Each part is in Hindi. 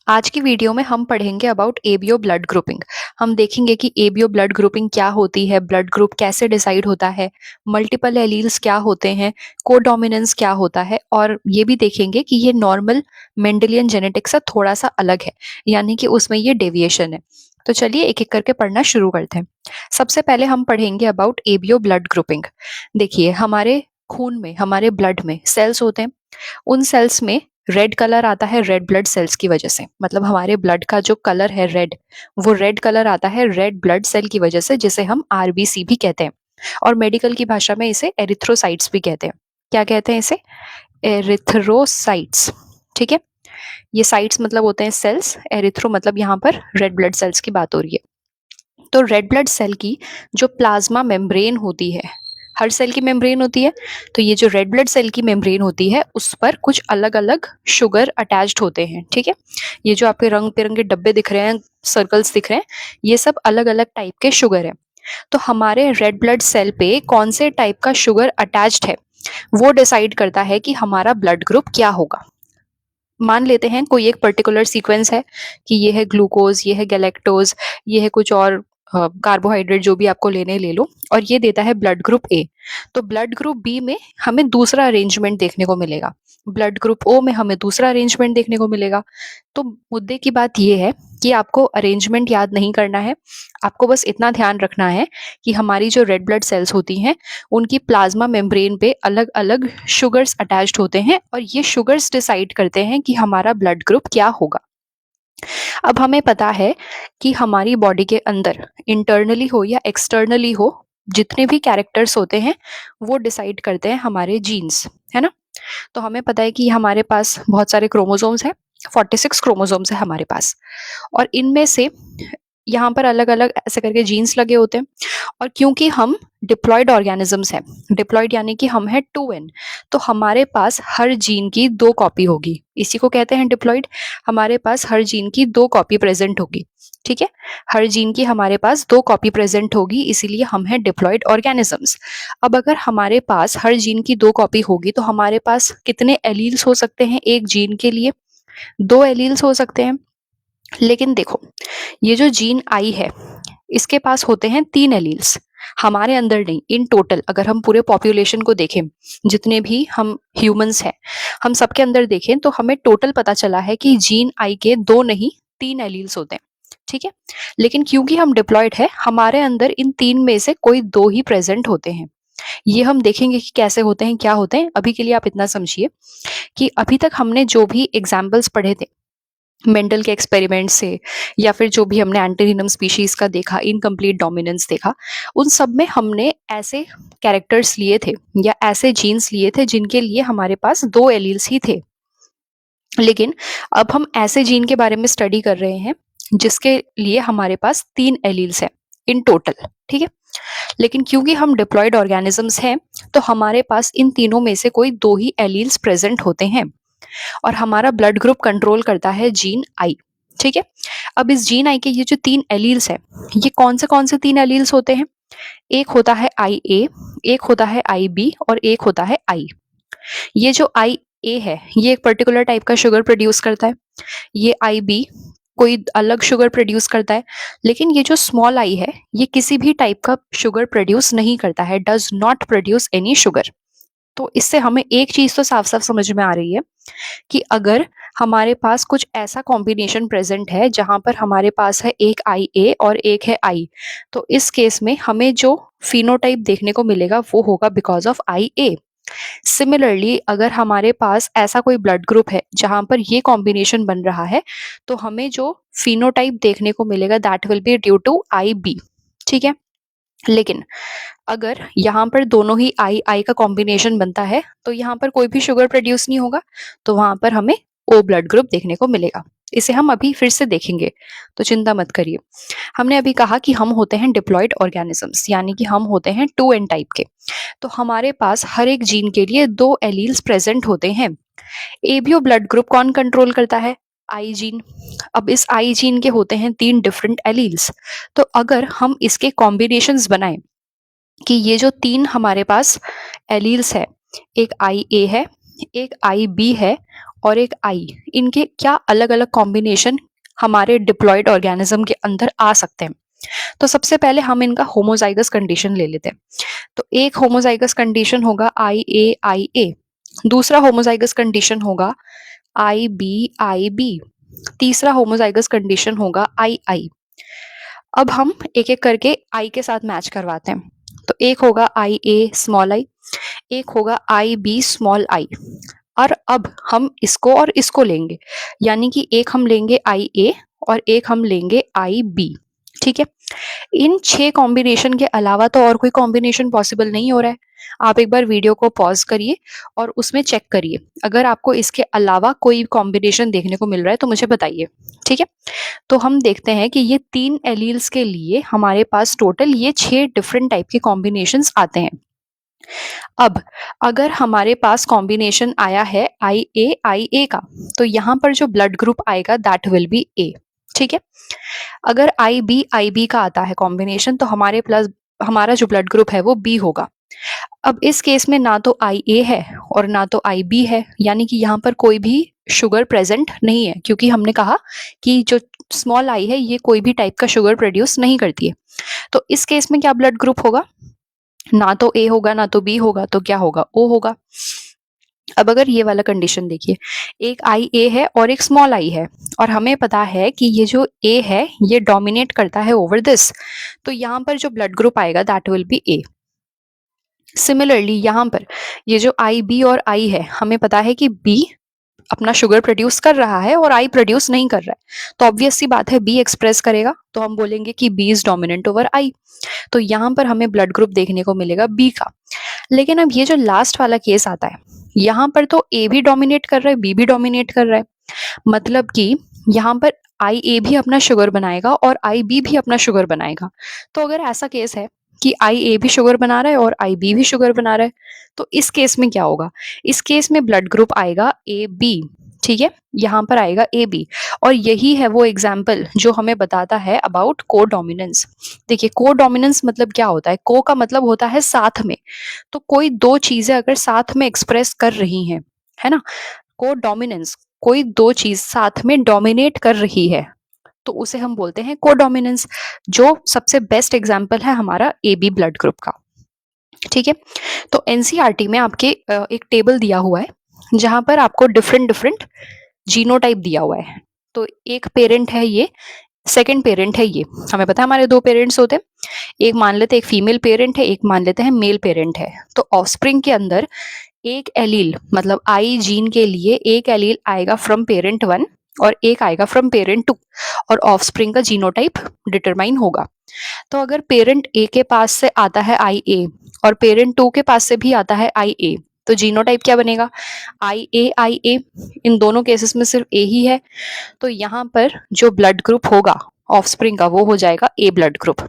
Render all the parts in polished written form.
आज की वीडियो में हम पढ़ेंगे अबाउट एबीओ ब्लड ग्रुपिंग। हम देखेंगे कि एबीओ ब्लड ग्रुपिंग क्या होती है, ब्लड ग्रुप कैसे डिसाइड होता है, मल्टीपल एलील्स क्या होते हैं, कोडोमिनेंस क्या होता है, और ये भी देखेंगे कि ये नॉर्मल मेंडेलियन जेनेटिक्स से थोड़ा सा अलग है, यानी कि उसमें ये डेविएशन है। तो चलिए एक एक करके पढ़ना शुरू करते हैं। सबसे पहले हम पढ़ेंगे अबाउट एबीओ ब्लड ग्रुपिंग। देखिए, हमारे खून में, हमारे ब्लड में सेल्स होते हैं। उन सेल्स में रेड कलर आता है रेड ब्लड सेल्स की वजह से। मतलब हमारे ब्लड का जो कलर है रेड, वो रेड कलर आता है रेड ब्लड सेल की वजह से, जिसे हम आरबीसी भी कहते हैं। और मेडिकल की भाषा में इसे एरिथ्रोसाइट्स भी कहते हैं। क्या कहते हैं इसे? एरिथ्रोसाइट्स। ठीक है। ये साइट्स मतलब होते हैं सेल्स, एरिथ्रो मतलब यहाँ पर रेड ब्लड सेल्स की बात हो रही है। तो रेड ब्लड सेल की जो प्लाज्मा मेम्ब्रेन होती है, हर सेल की मेम्ब्रेन होती है, तो ये जो रेड ब्लड सेल की मेम्ब्रेन होती है उस पर कुछ अलग अलग शुगर अटैच्ड होते हैं। ठीक है। ये जो आपके रंग बिरंगे डब्बे दिख रहे हैं, सर्कल्स दिख रहे हैं, ये सब अलग अलग टाइप के शुगर है। तो हमारे रेड ब्लड सेल पे कौन से टाइप का शुगर अटैच्ड है, वो डिसाइड करता है कि हमारा ब्लड ग्रुप क्या होगा। मान लेते हैं कोई एक पर्टिकुलर सीक्वेंस है कि ये है ग्लूकोज, ये है गैलेक्टोज, ये है कुछ और कार्बोहाइड्रेट, जो भी आपको लेने ले लो, और ये देता है ब्लड ग्रुप ए। तो ब्लड ग्रुप बी में हमें दूसरा अरेंजमेंट देखने को मिलेगा, ब्लड ग्रुप ओ में हमें दूसरा अरेंजमेंट देखने को मिलेगा। तो मुद्दे की बात यह है कि आपको अरेंजमेंट याद नहीं करना है, आपको बस इतना ध्यान रखना है कि हमारी जो रेड ब्लड सेल्स होती हैं उनकी प्लाज्मा मेम्ब्रेन पे अलग अलग शुगर्स अटैच्ड होते हैं, और ये शुगर्स डिसाइड करते हैं कि हमारा ब्लड ग्रुप क्या होगा। अब हमें पता है कि हमारी बॉडी के अंदर इंटरनली हो या एक्सटर्नली हो, जितने भी कैरेक्टर्स होते हैं वो डिसाइड करते हैं हमारे जीन्स, है ना। तो हमें पता है कि हमारे पास बहुत सारे क्रोमोसोम्स हैं, 46 क्रोमोसोम्स है हमारे पास, और इनमें से यहाँ पर अलग अलग ऐसे करके जीन्स लगे होते हैं। और क्योंकि हम डिप्लॉयड ऑर्गेनिजम्स हैं, डिप्लॉयड यानी कि हम है 2n, तो हमारे पास हर जीन की 2 कॉपी होगी, इसी को कहते हैं डिप्लॉयड। हमारे पास हर जीन की 2 कॉपी प्रेजेंट होगी। ठीक है। हर जीन की हमारे पास 2 कॉपी प्रेजेंट होगी, इसीलिए हम है डिप्लॉयड ऑर्गेनिजम्स। अब अगर हमारे पास हर जीन की 2 कॉपी होगी तो हमारे पास कितने एलील्स हो सकते हैं एक जीन के लिए? 2 एलील्स हो सकते हैं। लेकिन देखो, ये जो जीन आई है इसके पास होते हैं 3 एलील्स, हमारे अंदर नहीं। इन टोटल अगर हम पूरे पॉपुलेशन को देखें, जितने भी हम ह्यूमंस हैं, हम सबके अंदर देखें, तो हमें टोटल पता चला है कि जीन आई के 2 नहीं 3 एलील्स होते हैं। ठीक है। लेकिन क्योंकि हम डिप्लॉयड है, हमारे अंदर इन 3 में से कोई 2 ही प्रेजेंट होते हैं। ये हम देखेंगे कि कैसे होते हैं, क्या होते हैं। अभी के लिए आप इतना समझिए कि अभी तक हमने जो भी एग्जाम्पल्स पढ़े थे मेंडल के एक्सपेरिमेंट से, या फिर जो भी हमने एंटीरिनम स्पीशीज का देखा, इनकम्प्लीट डोमिनेंस देखा, उन सब में हमने ऐसे कैरेक्टर्स लिए थे या ऐसे जीन्स लिए थे जिनके लिए हमारे पास 2 एलील्स ही थे। लेकिन अब हम ऐसे जीन के बारे में स्टडी कर रहे हैं जिसके लिए हमारे पास 3 एलील्स हैं इन टोटल। ठीक है। लेकिन क्योंकि हम डिप्लॉयड ऑर्गेनिजम्स हैं, तो हमारे पास इन तीनों में से कोई 2 ही एलील्स प्रेजेंट होते हैं, और हमारा ब्लड ग्रुप कंट्रोल करता है जीन आई। ठीक है। अब इस जीन आई के ये जो 3 एलील्स हैं, ये कौन से 3 एलील्स होते हैं? एक होता है आई ए, एक होता है आई बी, और एक होता है आई। ये जो आई ए है ये एक पर्टिकुलर टाइप का शुगर प्रोड्यूस करता है, ये आई बी कोई अलग शुगर प्रोड्यूस करता है। लेकिन ये जो स्मॉल आई है ये किसी भी टाइप का शुगर प्रोड्यूस नहीं करता है, does not produce any sugar. तो इससे हमें एक चीज तो साफ साफ समझ में आ रही है कि अगर हमारे पास कुछ ऐसा कॉम्बिनेशन प्रेजेंट है जहां पर हमारे पास है एक आई ए और एक है आई, तो इस केस में हमें जो फिनोटाइप देखने को मिलेगा वो होगा because of I A. Similarly अगर हमारे पास ऐसा कोई ब्लड ग्रुप है जहां पर ये कॉम्बिनेशन बन रहा है, तो हमें जो फिनोटाइप देखने को मिलेगा that will be due to I B. ठीक है। लेकिन अगर यहाँ पर दोनों ही आई आई का कॉम्बिनेशन बनता है तो यहाँ पर कोई भी शुगर प्रोड्यूस नहीं होगा, तो वहां पर हमें ओ ब्लड ग्रुप देखने को मिलेगा। इसे हम अभी फिर से देखेंगे, तो चिंता मत करिए। हमने अभी कहा कि हम होते हैं डिप्लॉयड ऑर्गेनिजम्स, यानी कि हम होते हैं 2n टाइप के। तो हमारे पास हर एक जीन के लिए 2 एलील्स प्रेजेंट होते हैं। एबीओ ब्लड ग्रुप कौन कंट्रोल करता है? आई जीन। अब इस आई जीन के होते हैं 3 डिफरेंट एलील्स। तो अगर हम इसके कॉम्बिनेशंस बनाएं कि ये जो 3 हमारे पास एलील्स है, एक आई ए है, एक आई बी है, और एक आई, इनके क्या अलग अलग कॉम्बिनेशन हमारे डिप्लॉयड ऑर्गेनिज्म के अंदर आ सकते हैं। तो सबसे पहले हम इनका होमोजाइगस कंडीशन ले लेते हैं। तो एक होमोजाइगस कंडीशन होगा आई ए, दूसरा होमोजाइगस कंडीशन होगा आई बी, तीसरा होमोजाइगस कंडीशन होगा आई। अब हम एक एक करके आई के साथ मैच करवाते हैं। तो एक होगा आई ए स्मॉल आई, एक होगा आई बी स्मॉल आई, और अब हम इसको और इसको लेंगे, यानी कि एक हम लेंगे आई ए और एक हम लेंगे आई बी। ठीक है, इन 6 कॉम्बिनेशन के अलावा तो और कोई कॉम्बिनेशन पॉसिबल नहीं हो रहा है। आप एक बार वीडियो को पॉज करिए और उसमें चेक करिए, अगर आपको इसके अलावा कोई कॉम्बिनेशन देखने को मिल रहा है तो मुझे बताइए। ठीक है, तो हम देखते हैं कि ये 3 एलील्स के लिए हमारे पास टोटल ये 6 डिफरेंट टाइप के कॉम्बिनेशंस आते हैं। अब अगर हमारे पास कॉम्बिनेशन आया है आई ए का, तो यहाँ पर जो ब्लड ग्रुप आएगा दैट विल बी ए। ठीक है, अगर आई बी का आता है कॉम्बिनेशन, तो हमारा जो ब्लड ग्रुप है वो बी होगा। अब इस केस में ना तो आई ए है और ना तो आई बी है, यानी कि यहाँ पर कोई भी शुगर प्रेजेंट नहीं है, क्योंकि हमने कहा कि जो स्मॉल आई है ये कोई भी टाइप का शुगर प्रोड्यूस नहीं करती है। तो इस केस में क्या ब्लड ग्रुप होगा, ना तो ए होगा ना तो बी होगा, तो क्या होगा, ओ होगा। अब अगर ये वाला कंडीशन देखिए, एक आई ए है और एक स्मॉल आई है, और हमें पता है कि ये जो ए है ये डोमिनेट करता है ओवर दिस, तो यहाँ पर जो ब्लड ग्रुप आएगा that will B A. Similarly यहाँ पर ये जो आई बी और आई है, हमें पता है कि बी अपना शुगर प्रोड्यूस कर रहा है और आई प्रोड्यूस नहीं कर रहा है, तो ऑब्वियस सी बात है बी एक्सप्रेस करेगा, तो हम बोलेंगे कि B is dominant over I. तो यहाँ पर हमें ब्लड ग्रुप देखने को मिलेगा बी का। लेकिन अब ये जो लास्ट वाला केस आता है, यहाँ पर तो ए भी डोमिनेट कर रहा है, बी भी डोमिनेट कर रहा है, मतलब कि यहाँ पर आई ए भी अपना शुगर बनाएगा और आई बी भी अपना शुगर बनाएगा। तो अगर ऐसा केस है कि आई ए भी शुगर बना रहा है और आई बी भी शुगर बना रहा है, तो इस केस में क्या होगा, इस केस में ब्लड ग्रुप आएगा ए बी। ठीक है, यहाँ पर आएगा ए बी, और यही है वो एग्जाम्पल जो हमें बताता है अबाउट को डोमिनेंस। देखिए, को डोमिनेंस मतलब क्या होता है, को का मतलब होता है साथ में। तो कोई दो चीजें अगर साथ में एक्सप्रेस कर रही हैं, है ना, को डोमिनेंस, कोई दो चीज साथ में डोमिनेट कर रही है, तो उसे हम बोलते हैं को डोमिनेंस, जो सबसे बेस्ट एग्जाम्पल है हमारा ए बी ब्लड ग्रुप का। ठीक है, तो एनसीईआरटी में आपके एक टेबल दिया हुआ है जहां पर आपको डिफरेंट डिफरेंट जीनोटाइप दिया हुआ है। तो एक पेरेंट है ये, सेकंड पेरेंट है ये, हमें पता है हमारे दो पेरेंट्स होते हैं, एक मान लेते हैं एक फीमेल पेरेंट है, एक मान लेते हैं मेल पेरेंट है। तो ऑफस्प्रिंग के अंदर एक एलील, मतलब आई जीन के लिए एक एलील आएगा फ्रॉम पेरेंट 1 और एक आएगा फ्रॉम पेरेंट 2, और ऑफस्प्रिंग का जीनोटाइप डिटरमाइन होगा। तो अगर पेरेंट ए के पास से आता है आई ए और पेरेंट 2 के पास से भी आता है आई ए, तो जीनोटाइप क्या बनेगा, आई ए। इन दोनों केसेस में सिर्फ ए ही है, तो यहाँ पर जो ब्लड ग्रुप होगा ऑफस्प्रिंग का वो हो जाएगा ए ब्लड ग्रुप।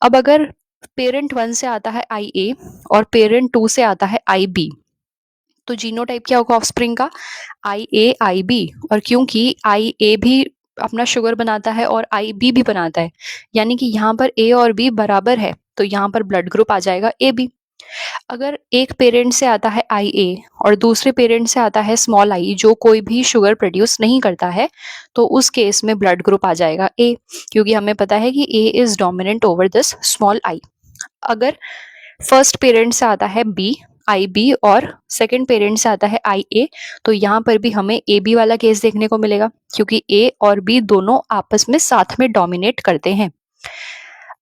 अब अगर पेरेंट 1 से आता है आई ए और पेरेंट 2 से आता है आई बी, तो जीनोटाइप क्या होगा ऑफस्प्रिंग का, आई बी। और क्योंकि आई ए भी अपना शुगर बनाता है और आई बी भी बनाता है, यानी कि यहाँ पर ए और बी बराबर है, तो यहाँ पर ब्लड ग्रुप आ जाएगा ए बी। अगर एक पेरेंट से आता है आई ए और दूसरे पेरेंट से आता है स्मॉल आई, जो कोई भी शुगर प्रोड्यूस नहीं करता है, तो उस केस में ब्लड ग्रुप आ जाएगा ए, क्योंकि हमें पता है कि A is dominant over this small I. अगर फर्स्ट पेरेंट से आता है बी आई बी और सेकंड पेरेंट से आता है आई ए, तो यहाँ पर भी हमें ए बी वाला केस देखने को मिलेगा, क्योंकि ए और बी दोनों आपस में साथ में डोमिनेट करते हैं।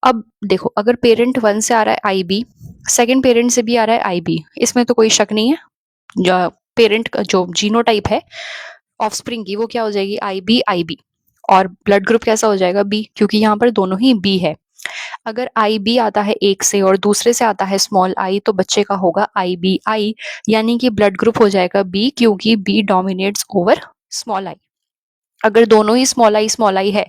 अब देखो, अगर पेरेंट 1 से आ रहा है आई बी, सेकेंड पेरेंट से भी आ रहा है आई बी, इसमें तो कोई शक नहीं है, जो पेरेंट का जो जीनोटाइप है ऑफस्प्रिंग की वो क्या हो जाएगी, आई बी, और ब्लड ग्रुप कैसा हो जाएगा, बी, क्योंकि यहाँ पर दोनों ही बी है। अगर आई बी आता है एक से और दूसरे से आता है स्मॉल आई, तो बच्चे का होगा आई, यानी कि ब्लड ग्रुप हो जाएगा बी, क्योंकि B dominates over small I. अगर दोनों ही स्मॉल आई है,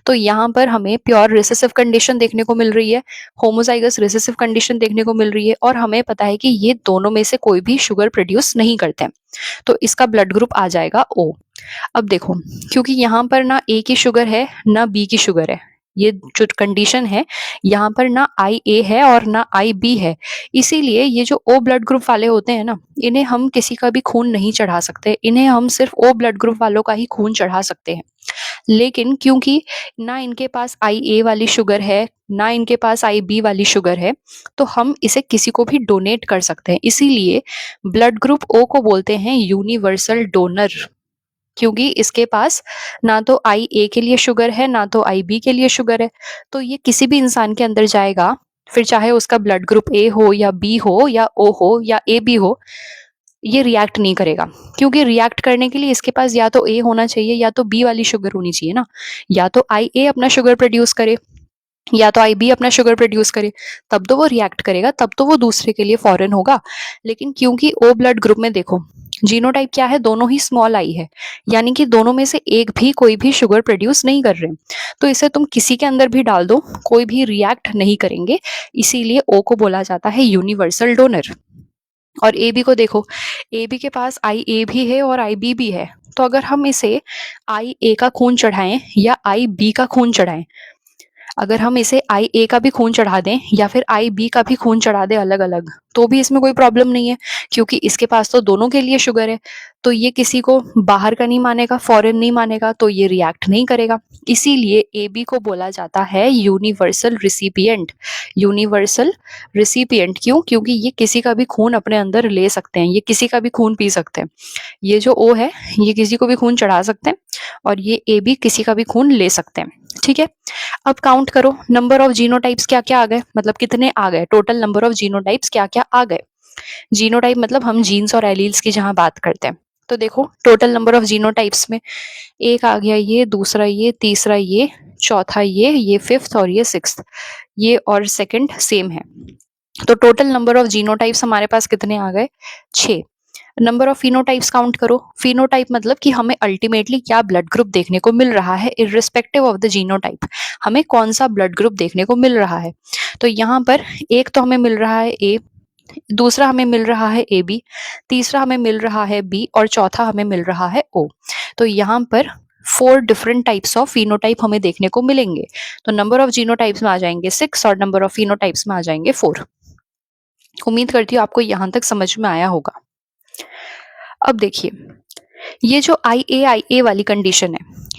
तो यहाँ पर हमें प्योर रिसेसिव कंडीशन देखने को मिल रही है, होमोजाइगस रिसेसिव कंडीशन देखने को मिल रही है, और हमें पता है कि ये दोनों में से कोई भी शुगर प्रोड्यूस नहीं करते हैं, तो इसका ब्लड ग्रुप आ जाएगा ओ। अब देखो, क्योंकि यहाँ पर ना ए की शुगर है ना बी की शुगर है, ये जो कंडीशन है यहाँ पर ना आई ए है और ना आई बी है, इसीलिए ये जो ओ ब्लड ग्रुप वाले होते हैं ना, इन्हें हम किसी का भी खून नहीं चढ़ा सकते, इन्हें हम सिर्फ ओ ब्लड ग्रुप वालों का ही खून चढ़ा सकते हैं। लेकिन क्योंकि ना इनके पास आई ए वाली शुगर है ना इनके पास आई बी वाली शुगर है, तो हम इसे किसी को भी डोनेट कर सकते हैं। इसीलिए ब्लड ग्रुप ओ को बोलते हैं यूनिवर्सल डोनर, क्योंकि इसके पास ना तो आई ए के लिए शुगर है ना तो आई बी के लिए शुगर है, तो ये किसी भी इंसान के अंदर जाएगा, फिर चाहे उसका ब्लड ग्रुप ए हो या बी हो या ओ हो या ए बी हो, ये रिएक्ट नहीं करेगा। क्योंकि रिएक्ट करने के लिए इसके पास या तो ए होना चाहिए या तो बी वाली शुगर होनी चाहिए ना, या तो आई ए अपना शुगर प्रोड्यूस करे या तो आई बी अपना शुगर प्रोड्यूस करे, तब तो वो रिएक्ट करेगा, तब तो वो दूसरे के लिए फॉरेन होगा। लेकिन क्योंकि ओ ब्लड ग्रुप में देखो जीनोटाइप क्या है, दोनों ही स्मॉल आई है, यानी कि दोनों में से एक भी कोई भी शुगर प्रोड्यूस नहीं कर रहे, तो इसे तुम किसी के अंदर भी डाल दो कोई भी रिएक्ट नहीं करेंगे, इसीलिए ओ को बोला जाता है यूनिवर्सल डोनर। और ए बी को देखो, ए बी के पास आई ए भी है और आई बी भी है, तो अगर हम इसे आई ए का खून चढ़ाएं या आई बी का खून चढ़ाएं, अगर हम इसे आई ए का भी खून चढ़ा दें या फिर आई बी का भी खून चढ़ा दें अलग अलग, तो भी इसमें कोई प्रॉब्लम नहीं है, क्योंकि इसके पास तो दोनों के लिए शुगर है, तो ये किसी को बाहर का नहीं मानेगा, फॉरेन नहीं मानेगा, तो ये रिएक्ट नहीं करेगा। इसीलिए ए बी को बोला जाता है यूनिवर्सल रिसिपिएंट। यूनिवर्सल रिसिपिएंट क्यों? क्योंकि ये किसी का भी खून अपने अंदर ले सकते हैं, ये किसी का भी खून पी सकते हैं। ये जो ओ है ये किसी को भी खून चढ़ा सकते हैं और ये ए बी किसी का भी खून ले सकते हैं। ठीक है, अब काउंट करो नंबर ऑफ जीनोटाइप्स क्या क्या आ गए, मतलब कितने आ गए, टोटल नंबर ऑफ जीनोटाइप्स क्या क्या आ गए। जीनोटाइप मतलब हम जीन्स और एलील्स की जहां बात करते हैं, तो देखो टोटल नंबर ऑफ जीनोटाइप्स में एक आ गया ये, दूसरा ये, तीसरा ये, चौथा ये फिफ्थ और ये सिक्स्थ, ये और सेकंड सेम है। तो टोटल नंबर ऑफ जीनोटाइप्स हमारे पास कितने आ गए, 6। नंबर ऑफ फिनोटाइप्स काउंट करो। फिनोटाइप मतलब कि हमें अल्टीमेटली क्या ब्लड ग्रुप देखने को मिल रहा है, इररिस्पेक्टिव ऑफ द जीनोटाइप हमें कौन सा ब्लड ग्रुप देखने को मिल रहा है। तो यहाँ पर एक तो हमें मिल रहा है ए, दूसरा हमें मिल रहा है ए बी, तीसरा हमें मिल रहा है बी और चौथा हमें मिल रहा है ओ। तो यहाँ पर 4 डिफरेंट टाइप्स ऑफ फिनोटाइप हमें देखने को मिलेंगे। तो नंबर ऑफ जीनोटाइप्स में आ जाएंगे 6 और नंबर ऑफ फिनोटाइप्स में आ जाएंगे 4। उम्मीद करती हूँ आपको यहाँ तक समझ में आया होगा। अब देखिए ये जो आई ए वाली कंडीशन है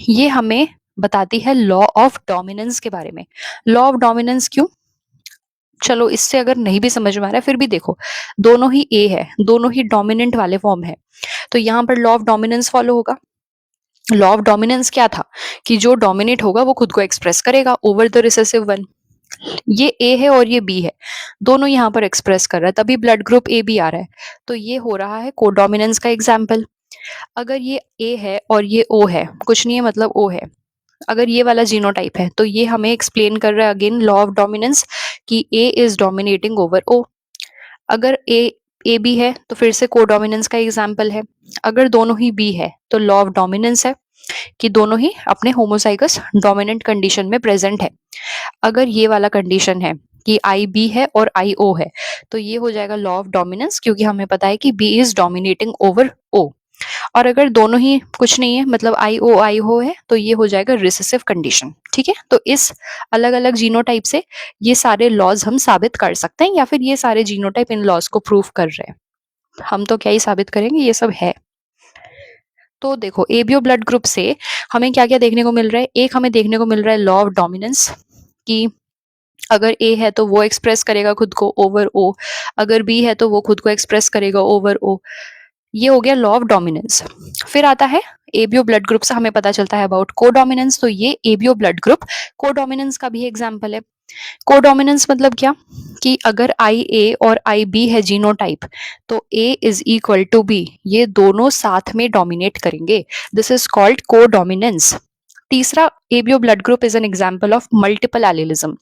ये हमें बताती है लॉ ऑफ डोमिनेंस के बारे में। लॉ ऑफ डोमिनेंस क्यों, चलो इससे अगर नहीं भी समझ में आ रहा है फिर भी देखो, दोनों ही ए है, दोनों ही डोमिनेंट वाले फॉर्म है, तो यहाँ पर लॉ ऑफ डोमिनेंस फॉलो होगा। लॉ ऑफ डोमिनेंस क्या था कि जो डोमिनेट होगा वो खुद को एक्सप्रेस करेगा ओवर द रिसेसिव वन। ये ए है और ये बी है, दोनों यहाँ पर एक्सप्रेस कर रहा है, तभी ब्लड ग्रुप ए बी आ रहा है, तो ये हो रहा है कोडोमिनेंस का एग्जाम्पल। अगर ये ए है और ये ओ है, कुछ नहीं है मतलब ओ है, अगर ये वाला जीनोटाइप है तो ये हमें एक्सप्लेन कर रहा है अगेन लॉ ऑफ डोमिनेंस कि ए इज डोमिनेटिंग ओवर ओ। अगर ए बी है तो फिर से कोडोमिनेंस का एग्जाम्पल है। अगर दोनों ही बी है तो लॉ ऑफ डोमिनेंस है कि दोनों ही अपने होमोजाइगस डोमिनेंट कंडीशन में प्रेजेंट है। अगर ये वाला कंडीशन है कि आई बी है और आई ओ है, तो ये हो जाएगा लॉ ऑफ डोमिनेंस, क्योंकि हमें पता है कि बी इज डोमिनेटिंग ओवर ओ। और अगर दोनों ही कुछ नहीं है मतलब आई हो है, तो ये हो जाएगा रिसेसिव कंडीशन। ठीक है, तो इस अलग अलग जीनोटाइप से ये सारे लॉज हम साबित कर सकते हैं, या फिर ये सारे जीनोटाइप इन लॉज को प्रूव कर रहे हैं। हम तो क्या ही साबित करेंगे, ये सब है। तो देखो एबीओ ब्लड ग्रुप से हमें क्या क्या देखने को मिल रहा है। एक हमें देखने को मिल रहा है लॉ ऑफ डोमिनेंस कि अगर ए है तो वो एक्सप्रेस करेगा खुद को ओवर ओ, अगर बी है तो वो खुद को एक्सप्रेस करेगा ओवर ओ। ये हो गया लॉ ऑफ डोमिनेंस। फिर आता है एबीओ ब्लड ग्रुप से हमें पता चलता है अबाउट कोडोमिनेंस, तो ये एबीओ ब्लड ग्रुप कोडोमिनेंस का भी एग्जांपल है। कोडोमिनेंस मतलब क्या कि अगर आई ए और आई बी है जीनोटाइप, तो ए इज इक्वल टू बी, ये दोनों साथ में डोमिनेट करेंगे, दिस इज कॉल्ड कोडोमिनेंस। तीसरा ABO blood group is an example of multiple allelism.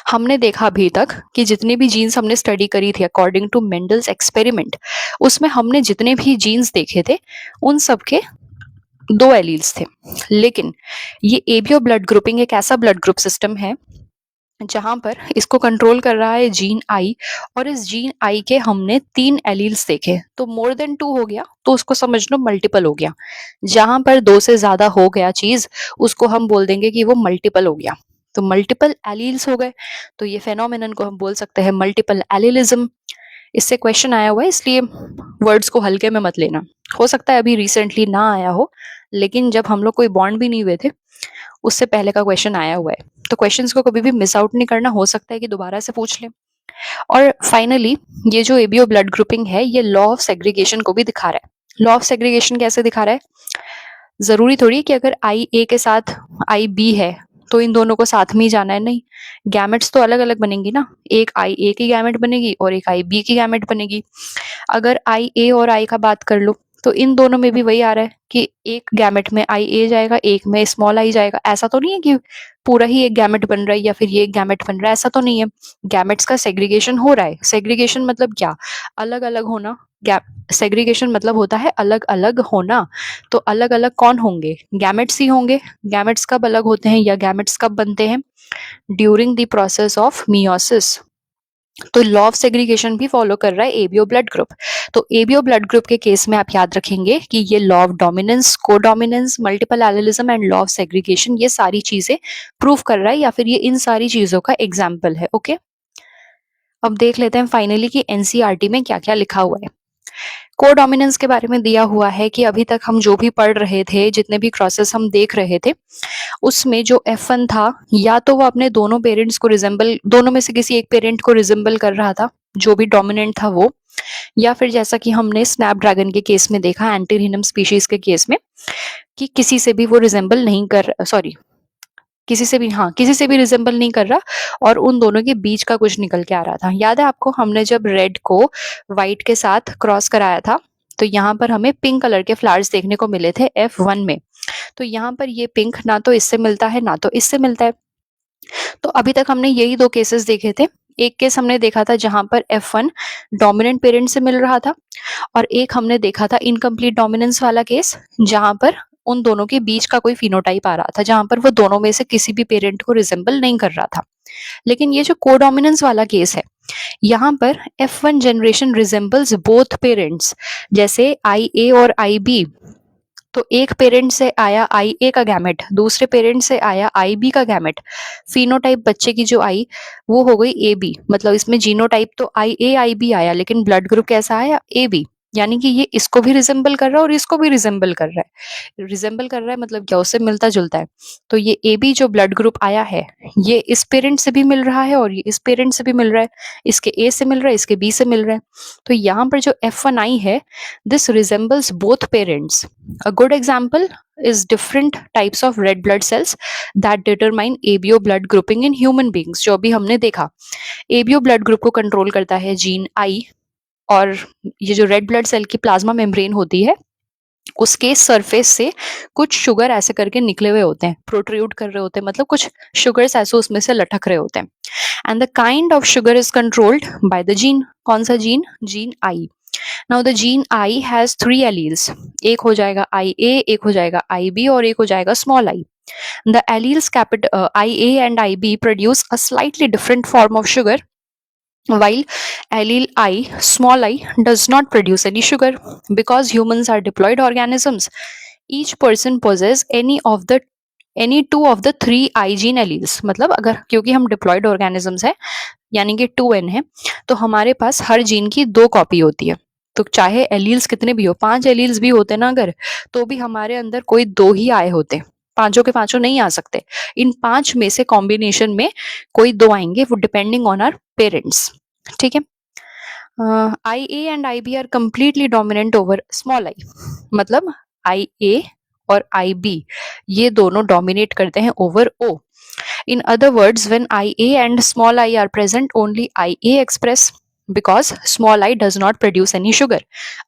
हमने देखा अभी तक कि जितने भी जीन्स हमने स्टडी करी थी अकॉर्डिंग टू मेंडल्स एक्सपेरिमेंट, उसमें हमने जितने भी जीन्स देखे थे उन सब के 2 एलील्स थे। लेकिन ये एबीओ ब्लड ग्रुपिंग एक ऐसा ब्लड ग्रुप सिस्टम है जहां पर इसको कंट्रोल कर रहा है जीन आई, और इस जीन आई के हमने 3 एलील्स देखे, तो मोर देन 2 हो गया, तो उसको समझ लो मल्टीपल हो गया। जहां पर 2 से ज्यादा हो गया चीज, उसको हम बोल देंगे कि वो मल्टीपल हो गया। तो मल्टीपल एलील्स हो गए, तो ये फेनोमेनन को हम बोल सकते हैं मल्टीपल एलिलिज्म। इससे क्वेश्चन आया हुआ है, इसलिए वर्ड्स को हल्के में मत लेना। हो सकता है अभी रिसेंटली ना आया हो, लेकिन जब हम लोग कोई बॉन्ड भी नहीं हुए थे उससे पहले का क्वेश्चन आया हुआ है। तो क्वेश्चंस को कभी भी मिस आउट नहीं करना, हो सकता है कि दोबारा से पूछ ले। और फाइनली ये जो एबीओ ब्लड ग्रुपिंग है, ये लॉ ऑफ सेग्रीगेशन को भी दिखा रहा है। लॉ ऑफ सेग्रीगेशन कैसे दिखा रहा है? जरूरी थोड़ी कि अगर आई ए के साथ आई बी है तो इन दोनों को साथ में ही जाना है, नहीं। गैमेट्स तो अलग अलग बनेंगी ना, एक आई ए की गैमेट बनेगी और एक आई बी की गैमेट बनेगी। अगर आई ए और आई का बात कर लो, तो इन दोनों में भी वही आ रहा है कि एक गैमेट में आई ए जाएगा, एक में स्मॉल आई जाएगा। ऐसा तो नहीं है कि पूरा ही एक गैमेट बन रहा है या फिर ये एक गैमेट बन रहा है, ऐसा तो नहीं है। गैमेट्स का सेग्रीगेशन हो रहा है। सेग्रीगेशन मतलब क्या? अलग अलग होना। गैप सेग्रीगेशन मतलब होता है अलग अलग होना। तो अलग अलग कौन होंगे? गैमेट्स ही होंगे। गैमेट्स कब अलग होते हैं या गैमेट्स कब बनते हैं? During the process of meiosis. तो लॉ ऑफ सेग्रीगेशन भी फॉलो कर रहा है एबीओ ब्लड ग्रुप। तो एबीओ ब्लड ग्रुप के केस में आप याद रखेंगे कि ये law of dominance, codominance, multiple allelism and law of segregation, ये सारी चीजें प्रूव कर रहा है या फिर ये इन सारी चीजों का एग्जाम्पल है। ओके, अब देख लेते हैं फाइनली कि एनसीईआरटी में क्या क्या लिखा हुआ है। कोडोमिनेंस के बारे में दिया हुआ है कि अभी तक हम जो भी पढ़ रहे थे, जितने भी क्रॉसेस हम देख रहे थे, उसमें जो F1 था, या तो वो अपने दोनों पेरेंट्स को रिजेंबल, दोनों में से किसी एक पेरेंट को रिजेंबल कर रहा था, जो भी डोमिनेंट था वो, या फिर जैसा कि हमने स्नैपड्रैगन के केस में देखा, एंटीरिनम स्पीशीज के केस में, कि किसी से भी वो रिजेंबल नहीं कर, सॉरी, किसी से भी, हाँ, किसी से भी रिजेंबल नहीं कर रहा, और उन दोनों के बीच का कुछ निकल के आ रहा था। याद है आपको, हमने जब रेड को व्हाइट के साथ क्रॉस कराया था, तो यहाँ पर हमें पिंक कलर के फ्लावर्स देखने को मिले थे F1 में। तो यहाँ पर ये पिंक ना तो इससे मिलता है ना तो इससे मिलता है। तो अभी तक हमने यही दो केसेस देखे थे। एक केस हमने देखा था जहां पर F1 डोमिनेंट पेरेंट से मिल रहा था, और एक हमने देखा था इनकम्प्लीट डोमिनेंस वाला केस, जहां पर उन दोनों के बीच का कोई फिनोटाइप आ रहा था, जहां पर वो दोनों में से किसी भी पेरेंट को रिजेंबल नहीं कर रहा था। लेकिन ये जो कोडोमिनेंस वाला केस है, यहाँ पर F1 generation resembles both parents, जैसे आई ए और आई बी। तो एक पेरेंट से आया आई ए का गैमेट, दूसरे पेरेंट से आया आई बी का गैमेट। फिनोटाइप बच्चे की जो आई, वो हो गई ए बी। मतलब इसमें जीनोटाइप तो आई ए आई बी आया, लेकिन ब्लड ग्रुप कैसा आया? A B. यानी कि ये इसको भी रिजेंबल कर रहा है और इसको भी रिजेंबल कर रहा है। रिजेंबल कर रहा है मतलब क्या? उससे मिलता जुलता है। तो ये ए बी जो ब्लड ग्रुप आया है, ये इस पेरेंट से भी मिल रहा है और ये इस पेरेंट से भी मिल रहा है। इसके ए से मिल रहा है, इसके बी से मिल रहा है। तो यहाँ पर जो F1 आई है, this resembles both parents. A good example is different types of red blood cells that determine ABO blood grouping in human beings, जो अभी हमने देखा। ABO blood group को कंट्रोल करता है जीन आई, और ये जो रेड ब्लड सेल की प्लाज्मा मेम्ब्रेन होती है, उसके सरफेस से कुछ शुगर ऐसे करके निकले हुए होते हैं, प्रोट्रूड कर रहे होते हैं, मतलब कुछ शुगर्स ऐसे उसमें से लटक रहे होते हैं। And the kind of sugar is controlled by the gene. कौन सा gene? Gene I. Now the gene I has 3 alleles. एक हो जाएगा आई ए, एक हो जाएगा आई बी, और एक हो जाएगा small I. The alleles IA and IB produce a slightly different form of sugar, while allele I, small I, does not produce any sugar. Because humans are diploid organisms, each person possesses any two of the 3 I gene alleles. मतलब अगर, क्योंकि हम डिप्लॉयड ऑर्गेनिजम्स है, यानी कि 2n है, तो हमारे पास हर जीन की 2 कॉपी होती है। तो चाहे एलील्स कितने भी हो, 5 एलील्स भी होते ना अगर, तो भी हमारे अंदर कोई 2 ही आए होते, पांचों के पांचों नहीं आ सकते। इन 5 में से कॉम्बिनेशन में कोई 2 आएंगे, वो डिपेंडिंग ऑन आवर पेरेंट्स। ठीक है। I A and I B are completely dominant over small I. मतलब आई ए और आई बी, ये दोनों डोमिनेट करते हैं over O. In other words, when IA and small I are present, only IA express, because small I does not produce any sugar.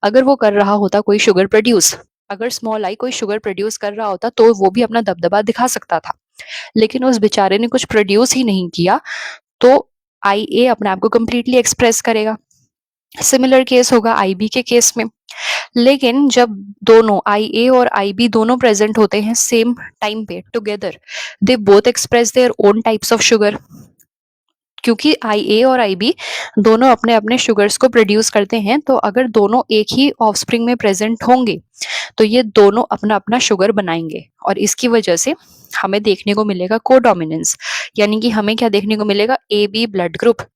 अगर वो कर रहा होता कोई शुगर प्रोड्यूस, अगर स्मॉल आई कोई शुगर प्रोड्यूस कर रहा होता, तो वो भी अपना दबदबा दिखा सकता था, लेकिन उस बेचारे ने कुछ प्रोड्यूस ही नहीं किया, तो आई ए अपने आप को कंप्लीटली एक्सप्रेस करेगा। सिमिलर केस होगा आईबी के केस में। लेकिन जब दोनों आई ए और आई बी दोनों प्रेजेंट होते हैं सेम टाइम पे together, they both express their own types of sugar. क्योंकि आई ए और आई बी दोनों अपने अपने शुगर्स को प्रोड्यूस करते हैं, तो अगर दोनों एक ही ऑफस्प्रिंग में प्रेजेंट होंगे तो ये दोनों अपना अपना शुगर बनाएंगे, और इसकी वजह से हमें देखने को मिलेगा कोडोमिनेंस, यानी कि हमें क्या देखने को मिलेगा, A B blood group.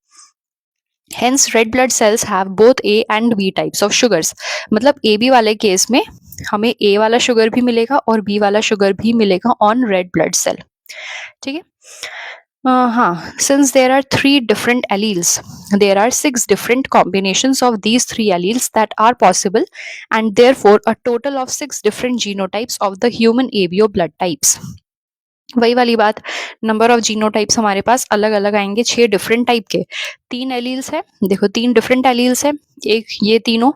Hence red blood cells have both A and B types of sugars। मतलब ए बी वाले केस में हमें ए वाला शुगर भी मिलेगा और बी वाला शुगर भी मिलेगा ऑन रेड ब्लड सेल। ठीक है। हाँ, since there are 3 different alleles, there are 6 different combinations of these 3 alleles that are possible, and therefore a total of 6 different genotypes of the human ABO blood types। वही वाली बात, नंबर ऑफ जीनोटाइप्स हमारे पास अलग अलग आएंगे, 6 डिफरेंट टाइप के। 3 एलील्स है, देखो 3 डिफरेंट एलील्स है, एक ये तीनों,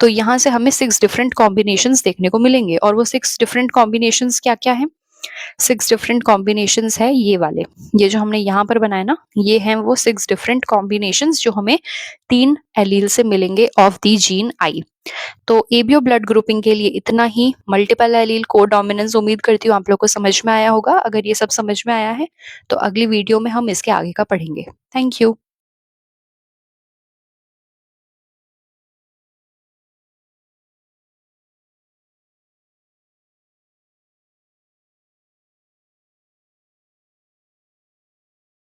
तो यहाँ से हमें 6 डिफरेंट कॉम्बिनेशंस देखने को मिलेंगे। और वो 6 डिफरेंट कॉम्बिनेशंस क्या क्या है, 6 डिफरेंट कॉम्बिनेशंस है ये वाले, ये जो हमने यहाँ पर बनाया ना, ये हैं वो 6 डिफरेंट कॉम्बिनेशंस जो हमें 3 एलील से मिलेंगे ऑफ दी जीन आई। तो एबीओ ब्लड ग्रुपिंग के लिए इतना ही। मल्टीपल एलील कोडोमिनेंस उम्मीद करती हूँ आप लोग को समझ में आया होगा। अगर ये सब समझ में आया है तो अगली वीडियो में हम इसके आगे का पढ़ेंगे। Thank you.